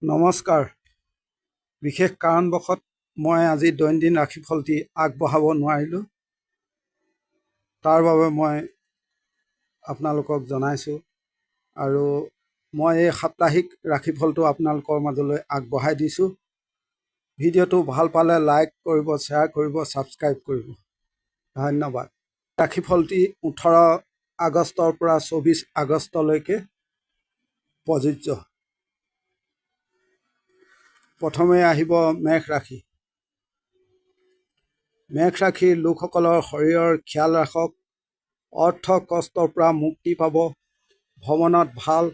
নমস্কাৰ। বিশেষ কাৰণবশত মই আজি দৈনন্দিন ৰাশিফলটি আগবঢ়াব নোৱাৰিলোঁ। তাৰ বাবে মই আপোনালোকক জনাইছোঁ আৰু মই এই সাপ্তাহিক ৰাশিফলটো আপোনালোকৰ মাজলৈ আগবঢ়াই দিছোঁ। ভিডিঅ'টো ভাল পালে লাইক কৰিব, শ্বেয়াৰ কৰিব, ছাবস্ক্ৰাইব কৰিব। ধন্যবাদ। ৰাশিফলটি 18 আগষ্টৰ পৰা 24 আগষ্টলৈকে প্ৰযোজ্য। প্ৰথমে আহিব মেষ ৰাশি। মেষ ৰাশিৰ লোকসকলৰ শৰীৰৰ খিয়াল ৰাখক। অৰ্থ কষ্টৰ পৰা মুক্তি পাব। ভ্ৰমণত ভাল।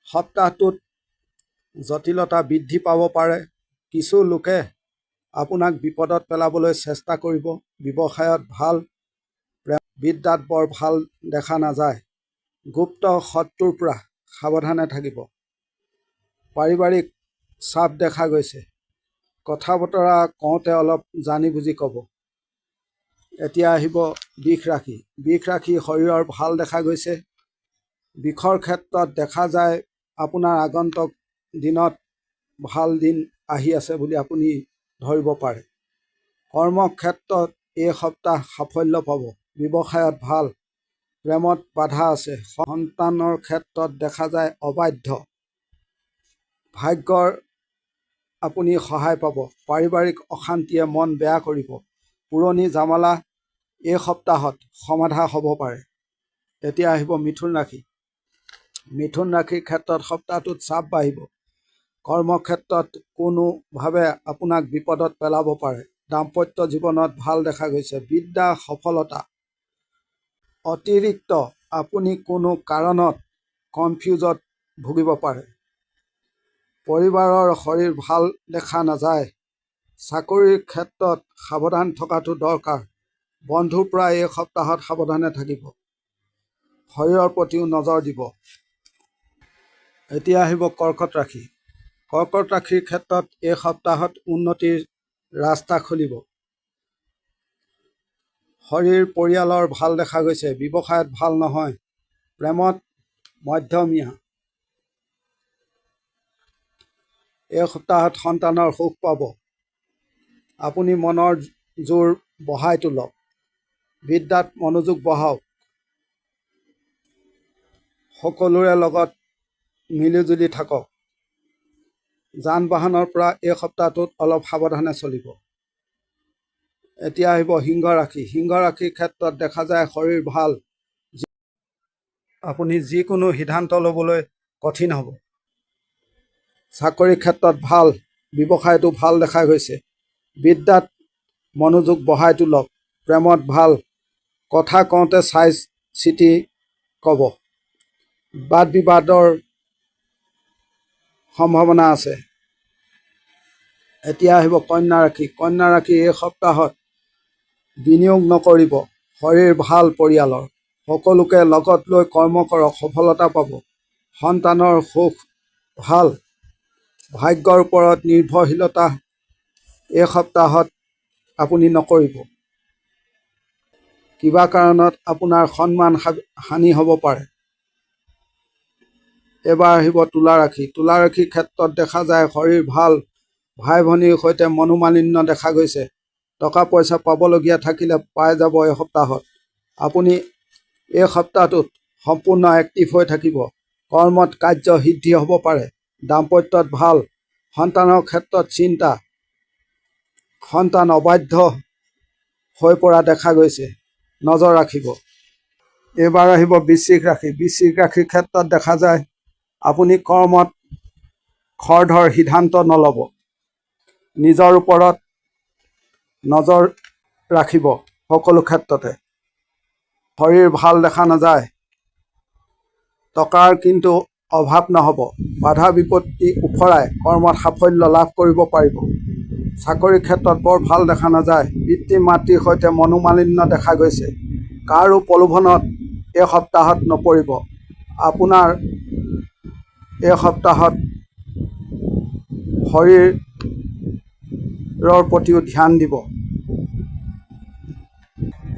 সপ্তাহটোত জটিলতা বৃদ্ধি পাব পাৰে। কিছু লোকে আপোনাক বিপদত পেলাবলৈ চেষ্টা কৰিব। ব্যৱসায়ত ভাল। বিদ্যাত বৰ ভাল দেখা নাযায়। গুপ্ত শত্ৰুৰ পৰা সাৱধানে থাকিব। পাৰিবাৰিক চাপ দেখা গৈছে। কথা বতৰা কওঁতে অলপ জানি বুজি ক'ব। এতিয়া আহিব বৃষ ৰাশি। বৃষ ৰাশি শৰীৰৰ ভাল দেখা গৈছে। বিষৰ ক্ষেত্ৰত দেখা যায় আপোনাৰ আগন্তুক দিনত ভাল দিন আহি আছে বুলি আপুনি ধৰিব পাৰে। কৰ্মক্ষেত্ৰত এই সপ্তাহ সাফল্য পাব। ব্যৱসায়ত ভাল। প্ৰেমত বাধা আছে। সন্তানৰ ক্ষেত্ৰত দেখা যায় অবাধ্য। ভাগ্যৰ আপুনি সহায় পাব। পাৰিবাৰিক অশান্তিয়ে মন বেয়া কৰিব। পুৰণি জামালা এই সপ্তাহত সমাধা হ'ব পাৰে। এতিয়া আহিব মিথুন ৰাশি। মিথুন ৰাশিৰ ক্ষেত্ৰত সপ্তাহটোত চাপ বাঢ়িব। কৰ্মক্ষেত্ৰত কোনোভাৱে আপোনাক বিপদত পেলাব পাৰে। দাম্পত্য জীৱনত ভাল দেখা গৈছে। বিদ্যা সফলতা। অতিৰিক্ত আপুনি কোনো কাৰণত কনফিউজত ভুগিব পাৰে। পৰিবাৰৰ শৰীৰ ভাল দেখা নাযায়। চাকৰিৰ ক্ষেত্ৰত সাৱধান থকাটো দৰকাৰ। বন্ধুৰ পৰা এই সপ্তাহত সাৱধানে থাকিব। শৰীৰৰ প্ৰতিও নজৰ দিব। এতিয়া আহিব কৰ্কট ৰাশি। কৰ্কট ৰাশিৰ ক্ষেত্ৰত এই সপ্তাহত উন্নতিৰ ৰাস্তা খুলিব। শৰীৰ পৰিয়ালৰ ভাল দেখা গৈছে। ব্যৱসায়ত ভাল নহয়। প্ৰেমত মধ্যমীয়া। এই সপ্তাহত সন্তানৰ সুখ পাব। আপুনি মনৰ জোৰ বঢ়াই তোলক। বিদ্যাত মনোযোগ বঢ়াওক। সকলোৰে লগত মিলিজুলি থাকক। যান বাহনৰ পৰা এই সপ্তাহটোত অলপ সাৱধানে চলিব। এতিয়া আহিব সিংহ ৰাশি। সিংহ ৰাশিৰ ক্ষেত্ৰত দেখা যায় শৰীৰ ভাল। আপুনি যিকোনো সিদ্ধান্ত ল'বলৈ কঠিন হ'ব। চাকৰিৰ ক্ষেত্ৰত ভাল। ব্যৱসায়টো ভাল দেখা গৈছে। বিদ্যাত মনোযোগ বঢ়াই তোলক। প্ৰেমত ভাল। কথা কওঁতে চাই চিতি ক'ব। বাদ বিবাদৰ সম্ভাৱনা আছে। এতিয়া আহিব কন্যা ৰাশি। কন্যা ৰাশি এই সপ্তাহত বিনিয়োগ নকৰিব। শৰীৰ ভাল পৰিয়ালৰ। সকলোকে লগত লৈ কৰ্ম কৰক। সফলতা পাব। সন্তানৰ সুখ ভাল। ভাগ্যৰ ওপৰত নিৰ্ভৰশীলতা এই সপ্তাহত আপুনি নকৰিব। কিবা কাৰণত আপোনাৰ সন্মান হানি হ'ব পাৰে। এবাৰ আহিব তুলা ৰাশি। তুলা ৰাশিৰ ক্ষেত্ৰত দেখা যায় শৰীৰ ভাল। ভাই ভনীৰ সৈতে মনোমালিন্য দেখা গৈছে। টকা পইচা পাবলগীয়া থাকিলে পাই যাব এই সপ্তাহত। আপুনি এই সপ্তাহটোত সম্পূৰ্ণ এক্টিভ হৈ থাকিব। কৰ্মত কাৰ্য সিদ্ধি হ'ব পাৰে। দাম্পত্যত ভাল। সন্তানৰ ক্ষেত্ৰত চিন্তা। সন্তান অবাধ্য হৈ পৰা দেখা গৈছে। নজৰ ৰাখিব। এইবাৰ আহিব বৃশ্চিক ৰাশি। বৃশ্চিক ৰাশিৰ ক্ষেত্ৰত দেখা যায় আপুনি কৰ্মত খৰধৰ সিদ্ধান্ত নল'ব। নিজৰ ওপৰত নজৰ ৰাখিব সকলো ক্ষেত্ৰতে। শৰীৰ ভাল দেখা নাযায়। টকাৰ কিন্তু অভাৱ নহ'ব। বাধা বিপত্তি ওফৰাই কৰ্মত সাফল্য লাভ কৰিব পাৰিব। চাকৰিৰ ক্ষেত্ৰত বৰ ভাল দেখা নাযায়। পিতৃ মাতৃৰ সৈতে মনোমালিন্য দেখা গৈছে। কাৰো প্ৰলোভনত এই সপ্তাহত নপৰিব। আপোনাৰ এই সপ্তাহত শৰীৰৰ প্ৰতিও ধ্যান দিব।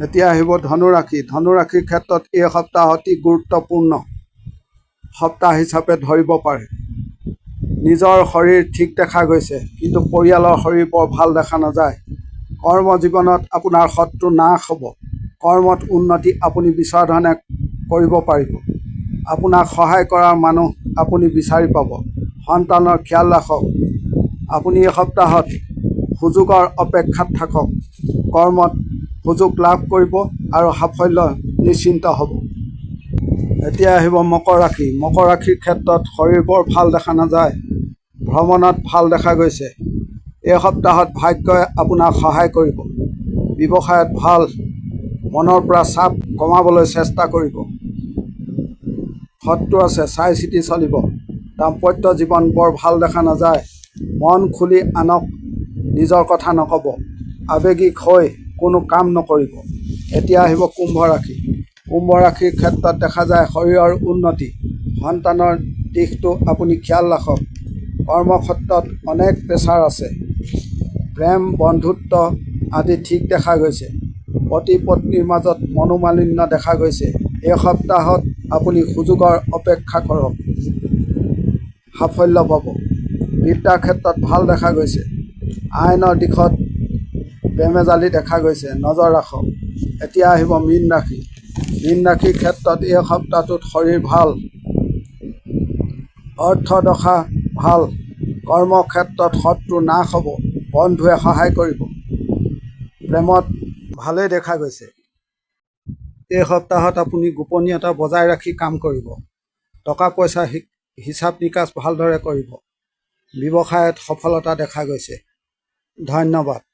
এতিয়া আহিব ধনু ৰাশি। ধনু ৰাশিৰ ক্ষেত্ৰত এই সপ্তাহ অতি গুৰুত্বপূৰ্ণ সপ্তাহ হিচাপে ধৰিব পাৰে। নিজৰ শৰীৰ ঠিক দেখা গৈছে, কিন্তু পৰিয়ালৰ শৰীৰ বৰ ভাল দেখা নাযায়। কৰ্মজীৱনত আপোনাৰ শত্ৰু নাশ হ'ব। কৰ্মত উন্নতি আপুনি বিচৰা ধৰণে কৰিব পাৰিব। আপোনাক সহায় কৰাৰ মানুহ আপুনি বিচাৰি পাব। সন্তানৰ খিয়াল ৰাখক। আপুনি এই সপ্তাহত সুযোগৰ অপেক্ষাত থাকক। কৰ্মত সুযোগ লাভ কৰিব আৰু সাফল্য নিশ্চিন্ত হ'ব। এতিয়া আহিব মকৰ ৰাশি। মকৰ ৰাশিৰ ক্ষেত্ৰত শৰীৰ বৰ ভাল দেখা নাযায়। ভ্ৰমণত ভাল দেখা গৈছে। এই সপ্তাহত ভাগ্যই আপোনাক সহায় কৰিব। ব্যৱসায়ত ভাল। মনৰ পৰা চাপ কমাবলৈ চেষ্টা কৰিব। শত্ৰু আছে, চাই চিতি চলিব। দাম্পত্য জীৱন বৰ ভাল দেখা নাযায়। মন খুলি আনক নিজৰ কথা নক'ব। আৱেগিক হৈ কোনো কাম নকৰিব। এতিয়া আহিব কুম্ভ ৰাশি। কুম্ভ ৰাশিৰ ক্ষেত্ৰত দেখা যায় শৰীৰৰ উন্নতি। সন্তানৰ দিশটো আপুনি খিয়াল ৰাখক। কৰ্মক্ষেত্ৰত অনেক প্ৰেছাৰ আছে। প্ৰেম বন্ধুত্ব আদি ঠিক দেখা গৈছে। পতি পত্নীৰ মাজত মনোমালিন্য দেখা গৈছে। এই সপ্তাহত আপুনি সুযোগৰ অপেক্ষা কৰক। সাফল্য পাব। বিদ্যাৰ ক্ষেত্ৰত ভাল দেখা গৈছে। আইনৰ দিশত বেমেজালি দেখা গৈছে, নজৰ ৰাখক। এতিয়া আহিব মীন ৰাশি। মীন ৰাশিৰ ক্ষেত্ৰত এই সপ্তাহটোত শৰীৰ ভাল। অৰ্থদশা ভাল। কৰ্মক্ষেত্ৰত শত্ৰু নাশ হ'ব। বন্ধুৱে সহায় কৰিব। প্ৰেমত ভালেই দেখা গৈছে। এই সপ্তাহত আপুনি গোপনীয়তা বজাই ৰাখি কাম কৰিব। টকা পইচা হিচাপ নিকাচ ভালদৰে কৰিব। ব্যৱসায়ত সফলতা দেখা গৈছে। ধন্যবাদ।